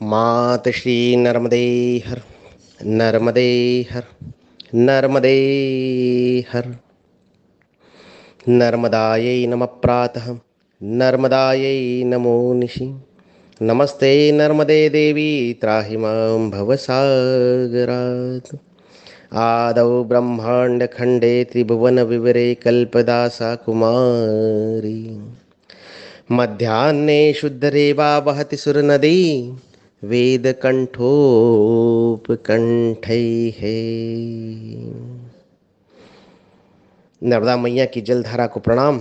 मात श्री नर्मदे हर, नर्मदे हर, नर्मदे हर। नर्मदायै नमः प्रातः, नर्मदायै नमो निशि। नमस्ते नर्मदे देवी त्राहि मां भवसागरात्। आदौ ब्रह्माण्डखण्डे त्रिभुवनविवरे कल्पदासा कुमारी। मध्याह्ने शुद्धरेवा वहति सुरनदी वेदकंठोपकंठैः। नर्मदा मैया की जलधारा को प्रणाम,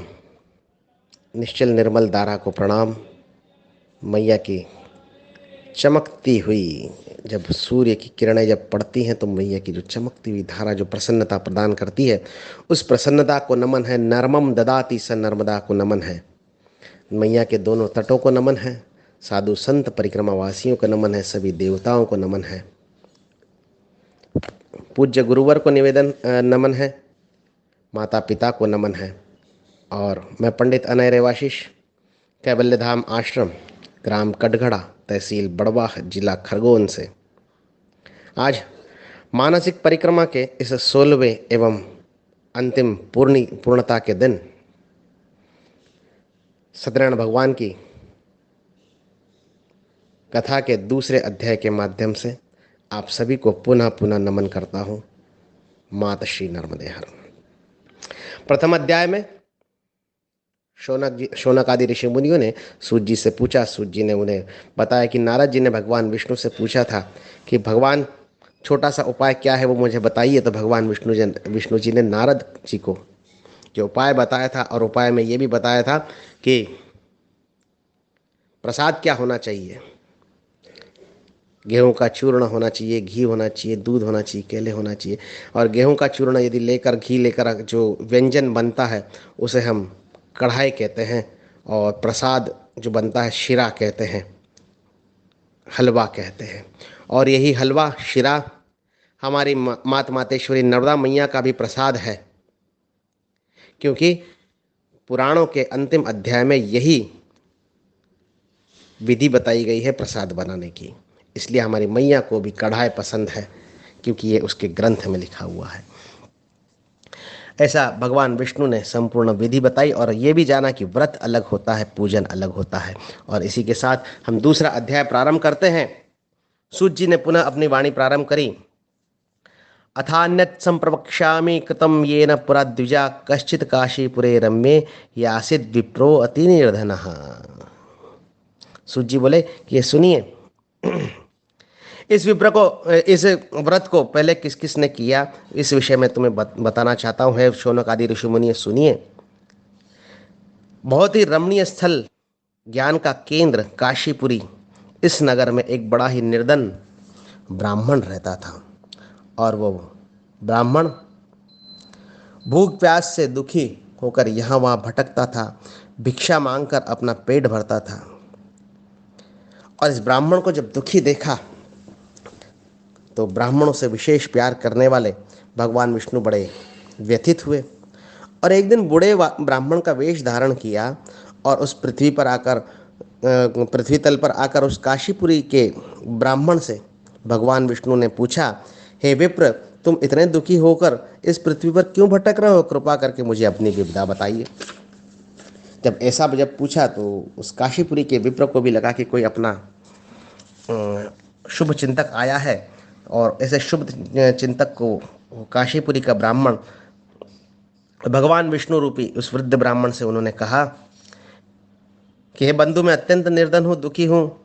निश्चल निर्मल धारा को प्रणाम। मैया की चमकती हुई जब सूर्य की किरणें जब पड़ती हैं तो मैया की जो चमकती हुई धारा जो प्रसन्नता प्रदान करती है, उस प्रसन्नता को नमन है। नर्मम ददाति स नर्मदा को नमन है। मैया के दोनों तटों को नमन है। साधु संत परिक्रमा वासियों को नमन है। सभी देवताओं को नमन है। पूज्य गुरुवर को निवेदन नमन है। माता पिता को नमन है। और मैं पंडित अनय रेवाशीष, कैवल्य धाम आश्रम, ग्राम कटघड़ा, तहसील बड़वाह, जिला खरगोन से आज मानसिक परिक्रमा के इस 16वें एवं अंतिम पूर्णता के दिन सत्यनारायण भगवान की कथा के दूसरे अध्याय के माध्यम से आप सभी को पुनः पुनः नमन करता हूँ। मात श्री नर्मदे हर। प्रथम अध्याय में शौनक आदि ऋषि मुनियों ने सूत जी से पूछा। सूत जी ने उन्हें बताया कि नारद जी ने भगवान विष्णु से पूछा था कि भगवान छोटा सा उपाय क्या है वो मुझे बताइए। तो भगवान विष्णु जी ने नारद जी को जो उपाय बताया था, और उपाय में ये भी बताया था कि प्रसाद क्या होना चाहिए। गेहूं का चूर्ण होना चाहिए, घी होना चाहिए, दूध होना चाहिए, केले होना चाहिए। और गेहूं का चूर्ण यदि लेकर, घी लेकर जो व्यंजन बनता है उसे हम कढ़ाई कहते हैं, और प्रसाद जो बनता है शिरा कहते हैं, हलवा कहते हैं। और यही हलवा शिरा हमारी माता मातेश्वरी नर्मदा मैया का भी प्रसाद है, क्योंकि पुराणों के अंतिम अध्याय में यही विधि बताई गई है प्रसाद बनाने की। इसलिए हमारी मैया को भी कढ़ाई पसंद है, क्योंकि ये उसके ग्रंथ में लिखा हुआ है। ऐसा भगवान विष्णु ने संपूर्ण विधि बताई, और ये भी जाना कि व्रत अलग होता है, पूजन अलग होता है। और इसी के साथ हम दूसरा अध्याय प्रारंभ करते हैं। सूत जी ने पुनः अपनी वाणी प्रारंभ करी। अथान्यत् संप्रवक्ष्यामि कृतं येन पुरा द्विजा कश्चित् काशीपुरे रम्ये यासित विप्रो अति निर्धनः। सूत जी बोले कि ये सुनिए, इस विप्र को, इस व्रत को पहले किस किस ने किया, इस विषय में तुम्हें बताना चाहता हूँ। है शौनक आदि ऋषि मुनि, सुनिए। बहुत ही रमणीय स्थल, ज्ञान का केंद्र काशीपुरी, इस नगर में एक बड़ा ही निर्धन ब्राह्मण रहता था। और वो ब्राह्मण भूख प्यास से दुखी होकर यहाँ वहाँ भटकता था, भिक्षा मांगकर अपना पेट भरता था। और इस ब्राह्मण को जब दुखी देखा तो ब्राह्मणों से विशेष प्यार करने वाले भगवान विष्णु बड़े व्यथित हुए, और एक दिन बूढ़े ब्राह्मण का वेश धारण किया और उस पृथ्वी तल पर आकर उस काशीपुरी के ब्राह्मण से भगवान विष्णु ने पूछा, हे विप्र, तुम इतने दुखी होकर इस पृथ्वी पर क्यों भटक रहे हो? कृपा करके मुझे अपनी विपदा बताइए। जब ऐसा जब पूछा तो उस काशीपुरी के विप्र को भी लगा कि कोई अपना शुभ चिंतक आया है, और ऐसे शुभ चिंतक को काशीपुरी का ब्राह्मण भगवान विष्णु रूपी उस वृद्ध ब्राह्मण से उन्होंने कहा कि हे बंधु, मैं अत्यंत निर्धन हूँ, दुखी हूँ,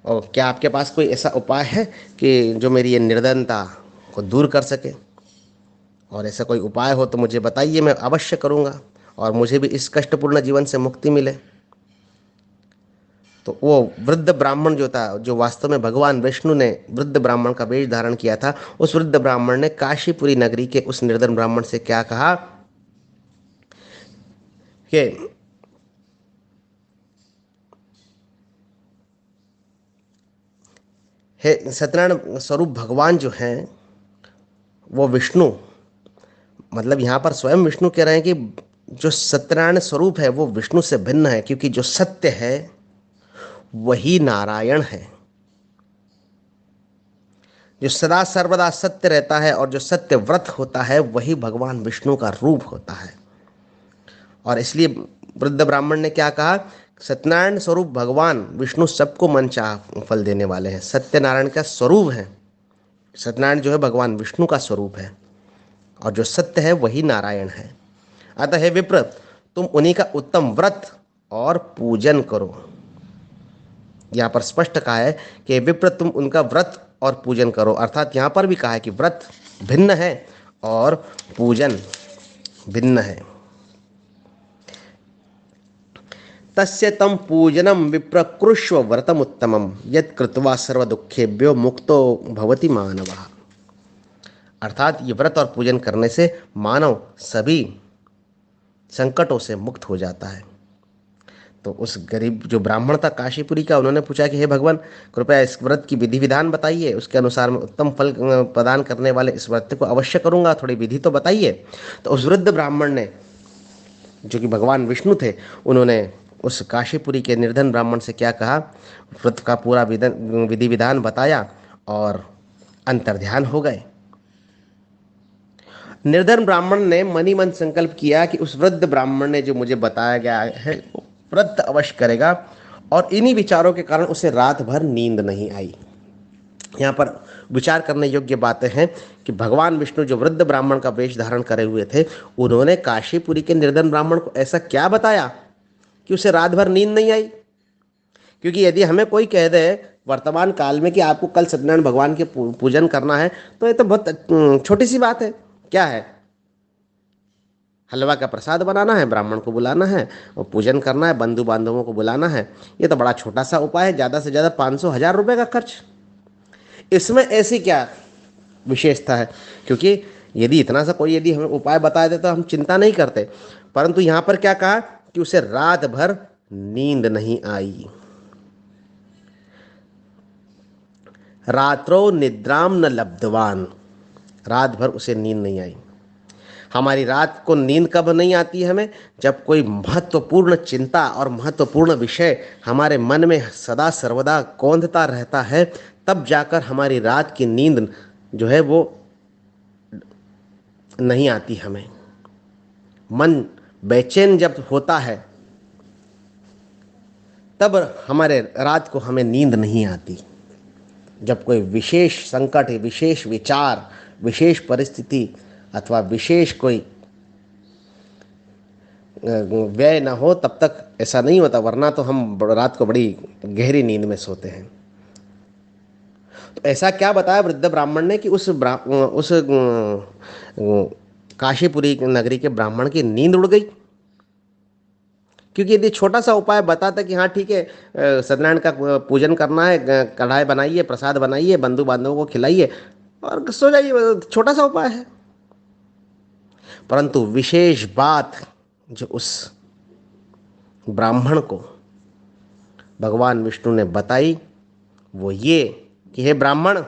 और क्या आपके पास कोई ऐसा उपाय है कि जो मेरी ये निर्धनता को दूर कर सके? और ऐसा कोई उपाय हो तो मुझे बताइए, मैं अवश्य करूँगा, और मुझे भी इस कष्टपूर्ण जीवन से मुक्ति मिले। तो वो वृद्ध ब्राह्मण जो था, जो वास्तव में भगवान विष्णु ने वृद्ध ब्राह्मण का वेश धारण किया था, उस वृद्ध ब्राह्मण ने काशीपुरी नगरी के उस निर्धन ब्राह्मण से क्या कहा कि हे सत्यनारायण स्वरूप भगवान जो हैं वो विष्णु, मतलब यहाँ पर स्वयं विष्णु कह रहे हैं कि जो सत्यनारायण स्वरूप है वो विष्णु से भिन्न है, क्योंकि जो सत्य है वही नारायण है। जो सदा सर्वदा सत्य रहता है और जो सत्य व्रत होता है वही भगवान विष्णु का रूप होता है। और इसलिए वृद्ध ब्राह्मण ने क्या कहा, सत्यनारायण स्वरूप भगवान विष्णु सबको मनचाहा फल देने वाले हैं, सत्यनारायण का स्वरूप है। सत्यनारायण जो है भगवान विष्णु का स्वरूप है और जो सत्य है वही नारायण है। अतः हे विप्र, तुम उन्हीं का उत्तम व्रत और पूजन करो। यहाँ पर स्पष्ट कहा है कि विप्र तुम उनका व्रत और पूजन करो, अर्थात यहाँ पर भी कहा है कि व्रत भिन्न है और पूजन भिन्न है। तस्य तम पूजनम विप्रकृष्व व्रतम उत्तमम यत् कृत्वा सर्व दुखेभ्यो मुक्तो भवति मानवः। अर्थात ये व्रत और पूजन करने से मानव सभी संकटों से मुक्त हो जाता है। तो उस गरीब जो ब्राह्मण था काशीपुरी का, उन्होंने पूछा कि हे भगवान, कृपया इस व्रत की विधि विधान बताइए, उसके अनुसार मैं उत्तम फल प्रदान करने वाले इस व्रत को अवश्य करूंगा, थोड़ी विधि तो बताइए। तो उस वृद्ध ब्राह्मण ने, जो कि भगवान विष्णु थे, उन्होंने उस काशीपुरी के निर्धन ब्राह्मण से क्या कहा, व्रत का पूरा विधि विधान बताया और अंतर्ध्यान हो गए। निर्धन ब्राह्मण ने मनी मन संकल्प किया कि उस वृद्ध ब्राह्मण ने जो मुझे बताया गया है व्रत अवश्य करेगा, और इन्हीं विचारों के कारण उसे रात भर नींद नहीं आई। यहाँ पर विचार करने योग्य बातें हैं कि भगवान विष्णु जो वृद्ध ब्राह्मण का वेश धारण करे हुए थे, उन्होंने काशीपुरी के निर्धन ब्राह्मण को ऐसा क्या बताया कि उसे रात भर नींद नहीं आई। क्योंकि यदि हमें कोई कह दे वर्तमान काल में कि आपको कल सत्यनारायण भगवान के पूजन करना है, तो ये तो बहुत छोटी सी बात है। क्या है, हलवा का प्रसाद बनाना है, ब्राह्मण को बुलाना है और पूजन करना है, बंधु बांधवों को बुलाना है। ये तो बड़ा छोटा सा उपाय है, ज़्यादा से ज़्यादा 500-1000 रुपये का खर्च। इसमें ऐसी क्या विशेषता है? क्योंकि यदि इतना सा कोई यदि हमें उपाय बता दे तो हम चिंता नहीं करते, परंतु यहाँ पर क्या कहा कि उसे रात भर नींद नहीं आई। रात्रो निद्राम न लब्धवान, रात भर उसे नींद नहीं आई। हमारी रात को नींद कब नहीं आती है हमें? जब कोई महत्वपूर्ण चिंता और महत्वपूर्ण विषय हमारे मन में सदा सर्वदा कौंधता रहता है, तब जाकर हमारी रात की नींद जो है वो नहीं आती हमें। मन बेचैन जब होता है तब हमारे रात को हमें नींद नहीं आती। जब कोई विशेष संकट, विशेष विचार, विशेष परिस्थिति अथवा विशेष कोई व्यय न हो, तब तक ऐसा नहीं होता, वरना तो हम रात को बड़ी गहरी नींद में सोते हैं। तो ऐसा क्या बताया वृद्ध ब्राह्मण ने कि उस काशीपुरी नगरी के ब्राह्मण की नींद उड़ गई। क्योंकि यदि छोटा सा उपाय बताता कि हाँ ठीक है, सत्यनारायण का पूजन करना है, कढ़ाई बनाइए, प्रसाद बनाइए, बंधु बांधवों को खिलाइए और सो जाइए, छोटा सा उपाय है। परंतु विशेष बात जो उस ब्राह्मण को भगवान विष्णु ने बताई वो ये कि हे ब्राह्मण,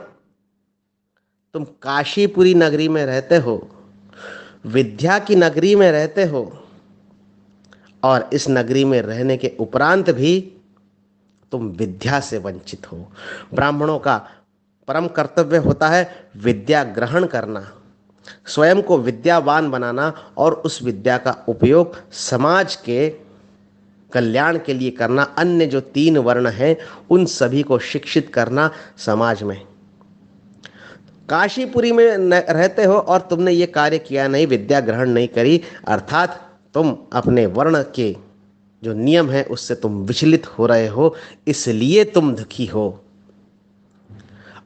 तुम काशीपुरी नगरी में रहते हो, विद्या की नगरी में रहते हो, और इस नगरी में रहने के उपरांत भी तुम विद्या से वंचित हो। ब्राह्मणों का परम कर्तव्य होता है विद्या ग्रहण करना, स्वयं को विद्यावान बनाना और उस विद्या का उपयोग समाज के कल्याण के लिए करना। अन्य जो 3 वर्ण हैं उन सभी को शिक्षित करना समाज में। काशीपुरी में रहते हो और तुमने ये कार्य किया नहीं, विद्या ग्रहण नहीं करी, अर्थात तुम अपने वर्ण के जो नियम है उससे तुम विचलित हो रहे हो, इसलिए तुम दुखी हो।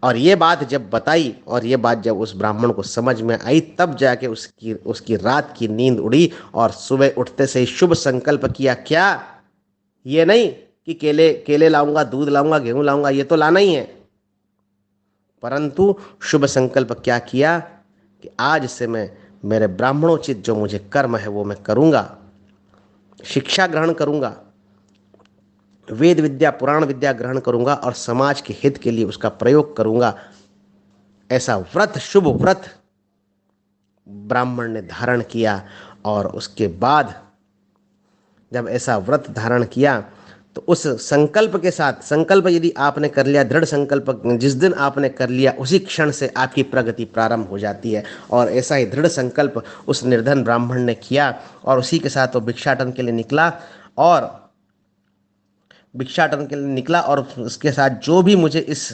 और ये बात जब बताई और ये बात जब उस ब्राह्मण को समझ में आई, तब जाके उसकी रात की नींद उड़ी और सुबह उठते से ही शुभ संकल्प किया। क्या? ये नहीं कि केले लाऊंगा, दूध लाऊंगा, गेहूं लाऊंगा, ये तो लाना ही है, परंतु शुभ संकल्प क्या किया कि आज से मैं मेरे ब्राह्मणोचित जो मुझे कर्म है वो मैं करूंगा, शिक्षा ग्रहण करूंगा, वेद विद्या पुराण विद्या ग्रहण करूंगा और समाज के हित के लिए उसका प्रयोग करूंगा। ऐसा व्रत, शुभ व्रत ब्राह्मण ने धारण किया। और उसके बाद जब ऐसा व्रत धारण किया तो उस संकल्प के साथ, संकल्प यदि आपने कर लिया, दृढ़ संकल्प जिस दिन आपने कर लिया, उसी क्षण से आपकी प्रगति प्रारंभ हो जाती है। और ऐसा ही दृढ़ संकल्प उस निर्धन ब्राह्मण ने किया और उसी के साथ वो भिक्षाटन के लिए निकला। और भिक्षाटन के लिए निकला और उसके साथ जो भी मुझे इस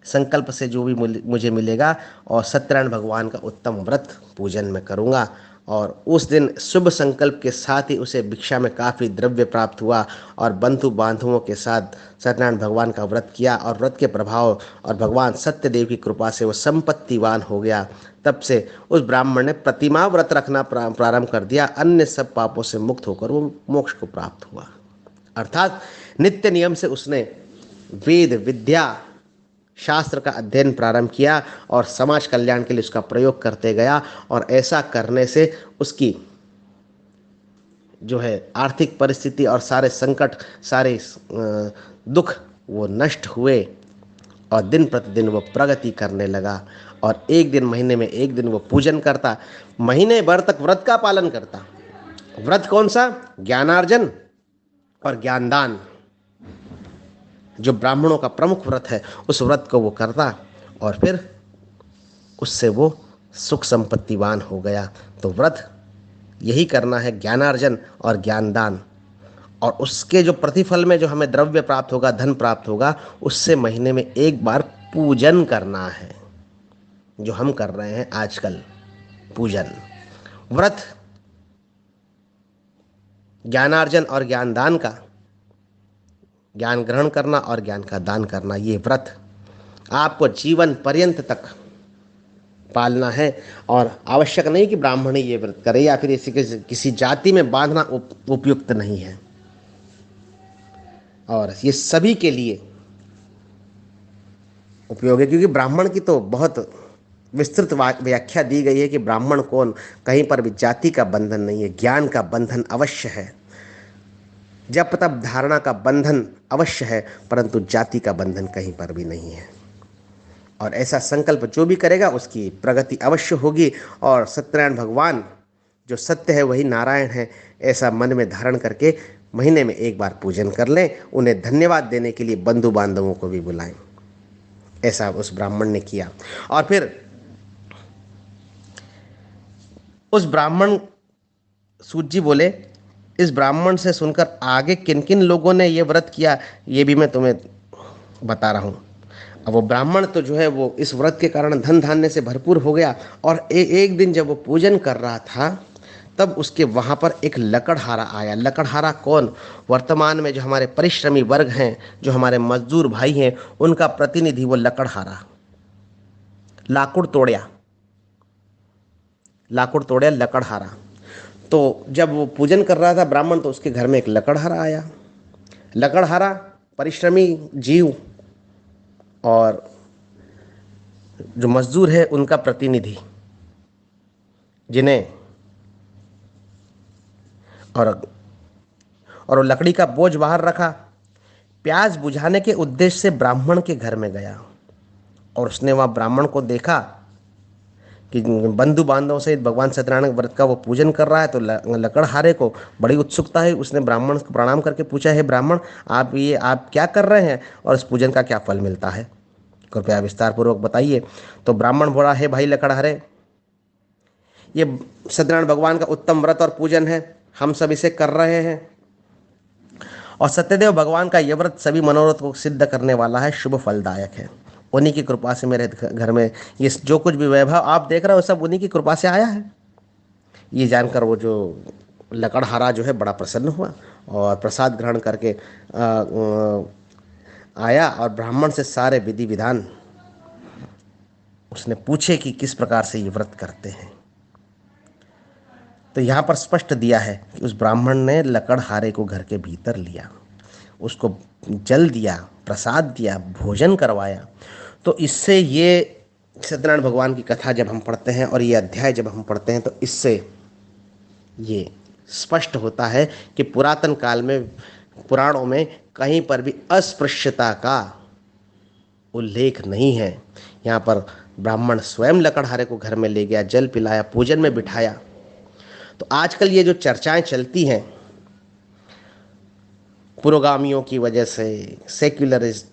संकल्प से जो भी मुझे मिलेगा, और सत्यनारायण भगवान का उत्तम व्रत पूजन मैं करूँगा। और उस दिन शुभ संकल्प के साथ ही उसे भिक्षा में काफ़ी द्रव्य प्राप्त हुआ और बंधु बांधवों के साथ सत्यनारायण भगवान का व्रत किया और व्रत के प्रभाव और भगवान सत्यदेव की कृपा से वो संपत्तिवान हो गया। तब से उस ब्राह्मण ने प्रतिमा व्रत रखना प्रारंभ कर दिया। अन्य सब पापों से मुक्त होकर वो मोक्ष को प्राप्त हुआ। अर्थात नित्य नियम से उसने वेद विद्या शास्त्र का अध्ययन प्रारंभ किया और समाज कल्याण के लिए उसका प्रयोग करते गया। और ऐसा करने से उसकी जो है आर्थिक परिस्थिति और सारे संकट, सारे दुख वो नष्ट हुए और दिन प्रतिदिन वो प्रगति करने लगा। और एक दिन, महीने में एक दिन वो पूजन करता, महीने भर तक व्रत का पालन करता। व्रत कौन सा? ज्ञानार्जन और ज्ञानदान, जो ब्राह्मणों का प्रमुख व्रत है, उस व्रत को वो करता और फिर उससे वो सुख संपत्तिवान हो गया। तो व्रत यही करना है, ज्ञानार्जन और ज्ञानदान। और उसके जो प्रतिफल में जो हमें द्रव्य प्राप्त होगा, धन प्राप्त होगा, उससे महीने में एक बार पूजन करना है, जो हम कर रहे हैं आजकल, पूजन। व्रत ज्ञानार्जन और ज्ञानदान का, ज्ञान ग्रहण करना और ज्ञान का दान करना, ये व्रत आपको जीवन पर्यंत तक पालना है। और आवश्यक नहीं कि ब्राह्मण ही ये व्रत करे या फिर इसी किसी जाति में बांधना उपयुक्त नहीं है। और ये सभी के लिए उपयोग है, क्योंकि ब्राह्मण की तो बहुत विस्तृत व्याख्या दी गई है कि ब्राह्मण कौन, कहीं पर भी जाति का बंधन नहीं है, ज्ञान का बंधन अवश्य है, जप तप धारणा का बंधन अवश्य है, परंतु जाति का बंधन कहीं पर भी नहीं है। और ऐसा संकल्प जो भी करेगा उसकी प्रगति अवश्य होगी। और सत्यनारायण भगवान जो सत्य है वही नारायण है, ऐसा मन में धारण करके महीने में एक बार पूजन कर लें। उन्हें धन्यवाद देने के लिए बंधु बांधवों को भी बुलाएं। ऐसा उस ब्राह्मण ने किया। और फिर उस ब्राह्मण, सूत जी बोले, इस ब्राह्मण से सुनकर आगे किन किन लोगों ने ये व्रत किया, ये भी मैं तुम्हें बता रहा हूँ। अब वो ब्राह्मण तो जो है वो इस व्रत के कारण धन धान्य से भरपूर हो गया। और एक दिन जब वो पूजन कर रहा था, तब उसके वहाँ पर एक लकड़हारा आया। लकड़हारा कौन? वर्तमान में जो हमारे परिश्रमी वर्ग हैं, जो हमारे मजदूर भाई हैं, उनका प्रतिनिधि वो लकड़हारा, लाकुड़ तोड़िया, लाकुड़ तोड़िया लकड़हारा। तो जब वो पूजन कर रहा था ब्राह्मण, तो उसके घर में एक लकड़हारा आया। लकड़हारा परिश्रमी जीव और जो मजदूर है उनका प्रतिनिधि, जिन्हें और वो लकड़ी का बोझ बाहर रखा। प्यास बुझाने के उद्देश्य से ब्राह्मण के घर में गया और उसने वहाँ ब्राह्मण को देखा कि बंधु बांधवों से भगवान सत्यनारायण व्रत का वो पूजन कर रहा है। तो लकड़हारे को बड़ी उत्सुकता है। उसने ब्राह्मण को प्रणाम करके पूछा, है ब्राह्मण, आप क्या कर रहे हैं और इस पूजन का क्या फल मिलता है, कृपया विस्तार पूर्वक बताइए। तो ब्राह्मण बोला, है भाई लकड़हारे, ये सत्यनारायण भगवान का उत्तम व्रत और पूजन है, हम सब इसे कर रहे हैं। और सत्यदेव भगवान का यह व्रत सभी मनोरथ को सिद्ध करने वाला है, शुभ फलदायक है। उन्हीं की कृपा से मेरे घर में ये जो कुछ भी वैभव आप देख रहे हो सब उन्हीं की कृपा से आया है। ये जानकर वो जो लकड़हारा जो है बड़ा प्रसन्न हुआ और प्रसाद ग्रहण करके आया और ब्राह्मण से सारे विधि विधान उसने पूछे कि किस प्रकार से ये व्रत करते हैं। तो यहाँ पर स्पष्ट दिया है कि उस ब्राह्मण ने लकड़हारे को घर के भीतर लिया, उसको जल दिया, प्रसाद दिया, भोजन करवाया। तो इससे ये सत्यनारायण भगवान की कथा जब हम पढ़ते हैं और ये अध्याय जब हम पढ़ते हैं, तो इससे ये स्पष्ट होता है कि पुरातन काल में पुराणों में कहीं पर भी अस्पृश्यता का उल्लेख नहीं है। यहाँ पर ब्राह्मण स्वयं लकड़हारे को घर में ले गया, जल पिलाया, पूजन में बिठाया। तो आजकल ये जो चर्चाएं चलती हैं पुरोगामियों की वजह से, सेक्युलरिस्ट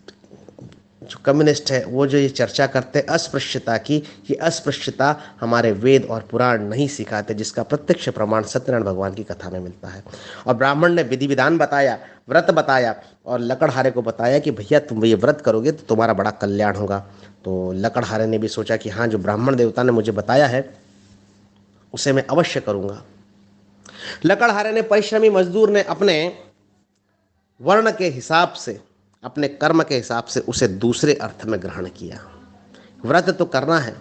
जो कम्युनिस्ट है वो जो ये चर्चा करते हैं अस्पृश्यता की, ये अस्पृश्यता हमारे वेद और पुराण नहीं सिखाते, जिसका प्रत्यक्ष प्रमाण सत्यनारायण भगवान की कथा में मिलता है। और ब्राह्मण ने विधि विधान बताया, व्रत बताया, और लकड़हारे को बताया कि भैया तुम ये व्रत करोगे तो तुम्हारा बड़ा कल्याण होगा। तो लकड़हारे ने भी सोचा कि हाँ, जो ब्राह्मण देवता ने मुझे बताया है उसे मैं अवश्य करूँगा। लकड़हारे ने, परिश्रमी मजदूर ने, अपने वर्ण के हिसाब से, अपने कर्म के हिसाब से उसे दूसरे अर्थ में ग्रहण किया। व्रत तो करना है,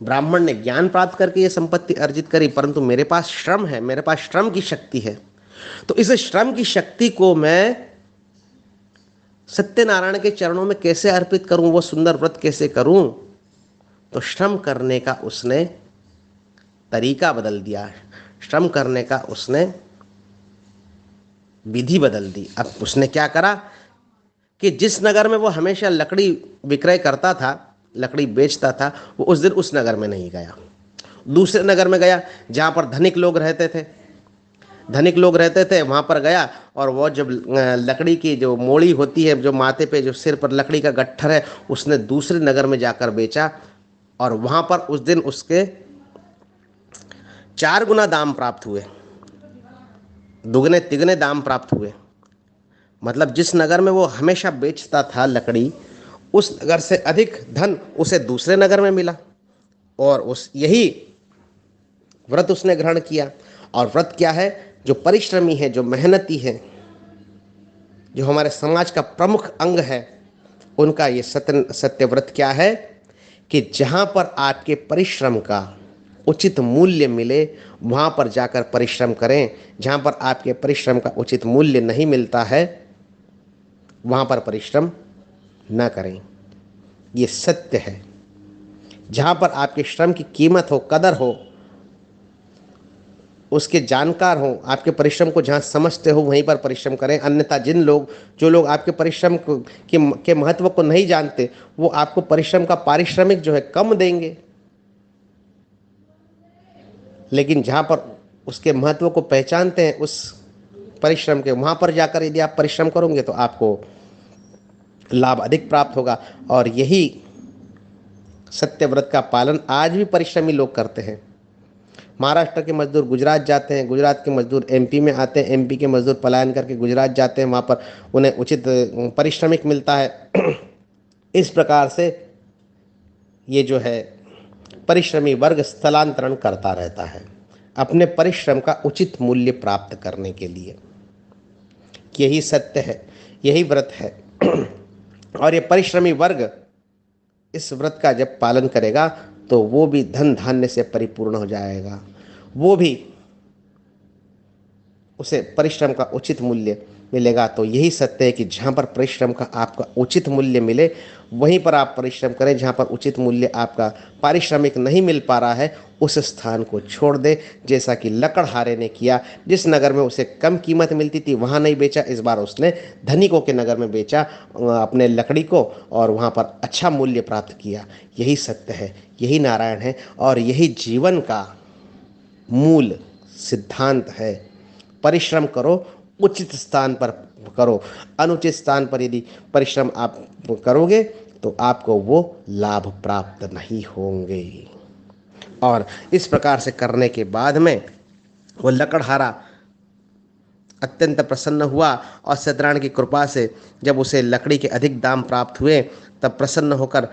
ब्राह्मण ने ज्ञान प्राप्त करके ये संपत्ति अर्जित करी, परंतु मेरे पास श्रम है, मेरे पास श्रम की शक्ति है, तो इस श्रम की शक्ति को मैं सत्यनारायण के चरणों में कैसे अर्पित करूं, वो सुंदर व्रत कैसे करूं। तो श्रम करने का उसने तरीका बदल दिया, श्रम करने का उसने विधि बदल दी। अब उसने क्या करा कि जिस नगर में वो हमेशा लकड़ी विक्रय करता था, लकड़ी बेचता था, वो उस दिन उस नगर में नहीं गया, दूसरे नगर में गया जहाँ पर धनिक लोग रहते थे। धनिक लोग रहते थे वहाँ पर गया, और वो जब लकड़ी की जो मोड़ी होती है, जो माथे पे जो सिर पर लकड़ी का गट्ठर है, उसने दूसरे नगर में जाकर बेचा, और वहाँ पर उस दिन उसके 4 गुना दाम प्राप्त हुए, दुगने तिगने दाम प्राप्त हुए। मतलब जिस नगर में वो हमेशा बेचता था लकड़ी, उस नगर से अधिक धन उसे दूसरे नगर में मिला, और उस यही व्रत उसने ग्रहण किया। और व्रत क्या है? जो परिश्रमी है, जो मेहनती है, जो हमारे समाज का प्रमुख अंग है, उनका ये सत्य व्रत क्या है कि जहाँ पर आपके परिश्रम का उचित मूल्य मिले वहाँ पर जाकर परिश्रम करें, जहाँ पर आपके परिश्रम का उचित मूल्य नहीं मिलता है वहाँ पर परिश्रम न करें। ये सत्य है। जहाँ पर आपके श्रम की कीमत हो, कदर हो, उसके जानकार हो, आपके परिश्रम को जहाँ समझते हो वहीं पर परिश्रम करें। अन्यथा जो लोग आपके परिश्रम के महत्व को नहीं जानते, वो आपको परिश्रम का पारिश्रमिक जो है कम देंगे। लेकिन जहाँ पर उसके महत्व को पहचानते हैं उस परिश्रम के, वहाँ पर जाकर यदि आप परिश्रम करोगे तो आपको लाभ अधिक प्राप्त होगा। और यही सत्यव्रत का पालन आज भी परिश्रमी लोग करते हैं। महाराष्ट्र के मजदूर गुजरात जाते हैं, गुजरात के मजदूर एमपी में आते हैं, एमपी के मजदूर पलायन करके गुजरात जाते हैं, वहाँ पर उन्हें उचित पारिश्रमिक मिलता है। इस प्रकार से ये जो है परिश्रमी वर्ग स्थलांतरण करता रहता है अपने परिश्रम का उचित मूल्य प्राप्त करने के लिए। यही सत्य है, यही व्रत है। और ये परिश्रमी वर्ग इस व्रत का जब पालन करेगा तो वो भी धन धान्य से परिपूर्ण हो जाएगा, वो भी उसे परिश्रम का उचित मूल्य मिलेगा। तो यही सत्य है कि जहाँ पर परिश्रम का आपका उचित मूल्य मिले वहीं पर आप परिश्रम करें। जहाँ पर उचित मूल्य आपका पारिश्रमिक नहीं मिल पा रहा है उस स्थान को छोड़ दे, जैसा कि लकड़हारे ने किया। जिस नगर में उसे कम कीमत मिलती थी वहाँ नहीं बेचा, इस बार उसने धनिकों के नगर में बेचा अपने लकड़ी को, और वहाँ पर अच्छा मूल्य प्राप्त किया। यही सत्य है, यही नारायण है, और यही जीवन का मूल सिद्धांत है। परिश्रम करो, उचित स्थान पर करो। अनुचित स्थान पर यदि परिश्रम आप करोगे तो आपको वो लाभ प्राप्त नहीं होंगे। और इस प्रकार से करने के बाद में वो लकड़हारा अत्यंत प्रसन्न हुआ, और सत्यनारायण की कृपा से जब उसे लकड़ी के अधिक दाम प्राप्त हुए तब प्रसन्न होकर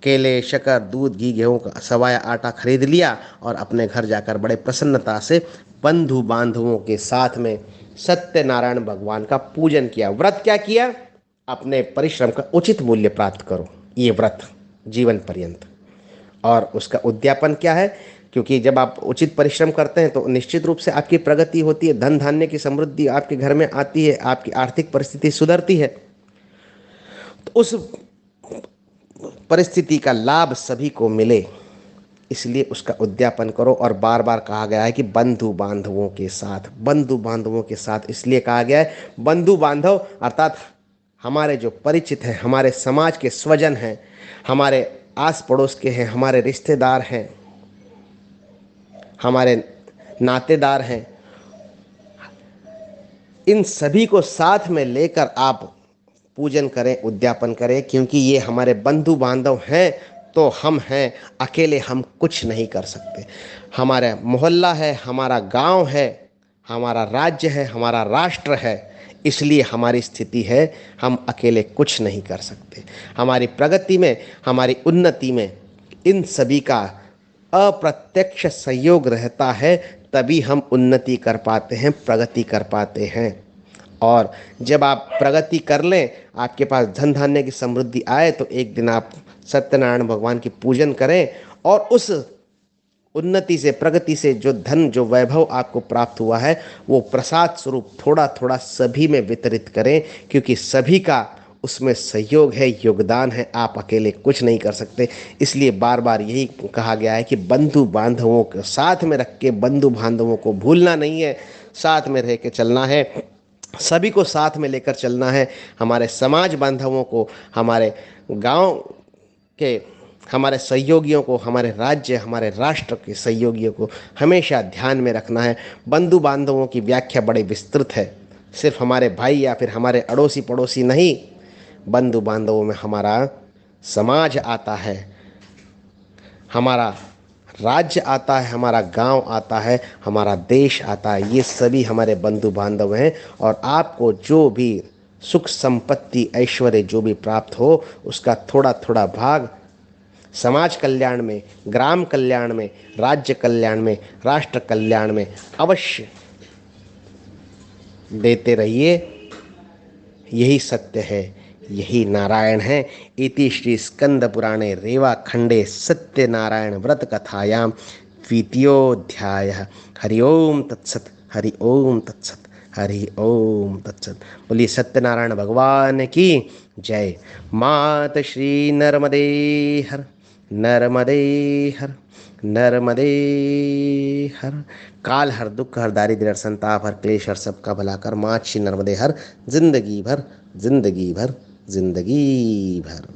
केले, शक्कर, दूध, घी, गेहूँ का सवाया आटा खरीद लिया, और अपने घर जाकर बड़े प्रसन्नता से बंधु बांधवों के साथ में सत्यनारायण भगवान का पूजन किया। व्रत क्या किया? अपने परिश्रम का उचित मूल्य प्राप्त करो, ये व्रत जीवन पर्यंत। और उसका उद्यापन क्या है? क्योंकि जब आप उचित परिश्रम करते हैं तो निश्चित रूप से आपकी प्रगति होती है, धन धान्य की समृद्धि आपके घर में आती है, आपकी आर्थिक परिस्थिति सुधरती है। तो उस परिस्थिति का लाभ सभी को मिले, इसलिए उसका उद्यापन करो। और बार बार कहा गया है कि बंधु बांधवों के साथ, बंधु बांधवों के साथ इसलिए कहा गया है, बंधु बांधव अर्थात हमारे जो परिचित हैं, हमारे समाज के स्वजन हैं, हमारे आस पड़ोस के हैं, हमारे रिश्तेदार हैं, हमारे नातेदार हैं, इन सभी को साथ में लेकर आप पूजन करें, उद्यापन करें, क्योंकि ये हमारे बंधु बांधव हैं तो हम हैं, अकेले हम कुछ नहीं कर सकते। हमारा मोहल्ला है, हमारा गांव है, हमारा राज्य है, हमारा राष्ट्र है, इसलिए हमारी स्थिति है, हम अकेले कुछ नहीं कर सकते। हमारी प्रगति में, हमारी उन्नति में इन सभी का अप्रत्यक्ष सहयोग रहता है, तभी हम उन्नति कर पाते हैं, प्रगति कर पाते हैं। और जब आप प्रगति कर लें, आपके पास धन धान्य की समृद्धि आए, तो एक दिन आप सत्यनारायण भगवान की पूजन करें और उस उन्नति से, प्रगति से जो धन, जो वैभव आपको प्राप्त हुआ है, वो प्रसाद स्वरूप थोड़ा थोड़ा सभी में वितरित करें, क्योंकि सभी का उसमें सहयोग है, योगदान है, आप अकेले कुछ नहीं कर सकते। इसलिए बार बार यही कहा गया है कि बंधु बांधवों के साथ में रख के, बंधु बांधवों को भूलना नहीं है, साथ में रह के चलना है, सभी को साथ में लेकर चलना है। हमारे समाज बांधवों को, हमारे गांव के हमारे सहयोगियों को, हमारे राज्य, हमारे राष्ट्र के सहयोगियों को हमेशा ध्यान में रखना है। बंधु बांधवों की व्याख्या बड़े विस्तृत है, सिर्फ हमारे भाई या फिर हमारे अड़ोसी पड़ोसी नहीं, बंधु बांधवों में हमारा समाज आता है, हमारा राज्य आता है, हमारा गांव आता है, हमारा देश आता है। ये सभी हमारे बंधु बांधव हैं। और आपको जो भी सुख संपत्ति ऐश्वर्य जो भी प्राप्त हो, उसका थोड़ा थोड़ा भाग समाज कल्याण में, ग्राम कल्याण में, राज्य कल्याण में, राष्ट्र कल्याण में अवश्य देते रहिए। यही सत्य है, यही नारायण है। इति श्री स्कंद पुराणे रेवा खंडे सत्यनारायण व्रत कथायाम द्वितीयोध्यायः। हरि ओम तत्सत, हरि ओम तत्सत, हरि ओम तत्सत। बोलिए सत्यनारायण भगवान की जय। मात श्री नर्मदे हर, नर्मदे हर, नर्मदे हर। काल हर, दुख हर, दारिद्र्य हर, संताप हर, क्लेश हर, सबका भला कर। मात श्री नर्मदे हर, जिंदगी भर, जिंदगी भर, जिंदगी भर।